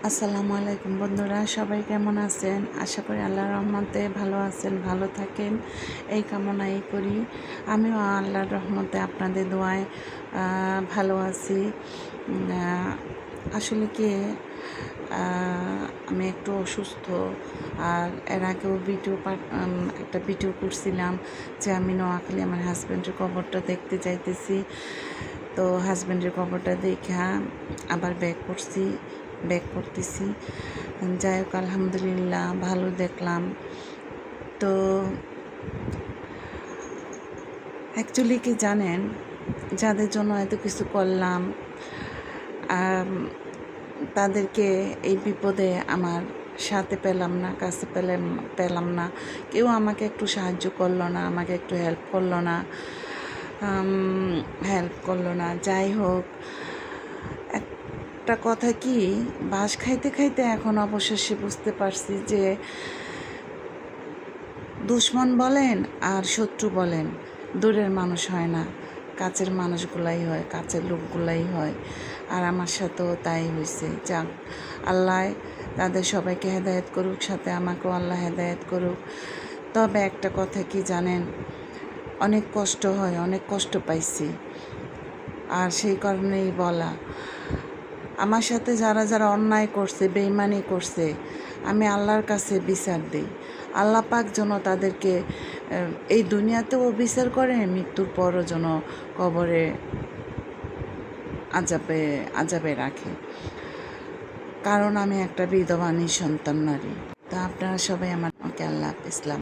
আসসালামু আলাইকুম বন্ধুরা, সবাই কেমন আছেন? আশা করি আল্লাহর রহমতে ভালো আছেন, ভালো থাকেন এই কামনাই করি। আমিও আল্লাহর রহমতে আপনাদের দোয়ায় ভালো আছি। আসলে কি আমি একটু অসুস্থ, আর এর আগেও একটা ভিডিও করছিলাম যে আমি নোয়াখালী আমার হাজব্যান্ডের কবরটা দেখতে যাইতেছি। তো হাজব্যান্ডের কবরটা দেখা আবার ব্যাক করতেছি। যাই হোক, আলহামদুলিল্লাহ ভালো দেখলাম। তো অ্যাকচুয়ালি কি জানেন, যাদের জন্য এত কিছু করলাম, তাদেরকে এই বিপদে আমার সাথে পেলাম না, কাছে পেলাম না। কেউ আমাকে একটু সাহায্য করলো না, আমাকে একটু হেল্প করলো না। যাই হোক, একটা কথা কি, বাঁশ খাইতে খাইতে এখন অবশেষে বুঝতে পারছি যে দুশ্মন বলেন আর শত্রু বলেন, দূরের মানুষ হয় না, কাছের মানুষগুলাই হয়, কাছের লোকগুলাই হয়। আর আমার সাথেও তাই হয়েছে। যাক, আল্লাহ তাদের সবাইকে হেদায়েত করুক, সাথে আমাকেও আল্লাহ হেদায়েত করুক। তবে একটা কথা কি জানেন, অনেক কষ্ট হয়, অনেক কষ্ট পাইছি। আর সেই কারণেই বলা, আমার সাথে যারা যারা অন্যায় করছে, বেঈমানি করছে, আমি আল্লাহর কাছে বিচার দিই। আল্লাহ পাক যেন তাদেরকে এই দুনিয়াতেও বিচার করে, মৃত্যুর পরও যেন কবরে আজাবে রাখে। কারণ আমি একটা বিধবা নিঃসন্তান নারী। তো আপনারা সবাই আমাকে আল্লাহ হাফেজ।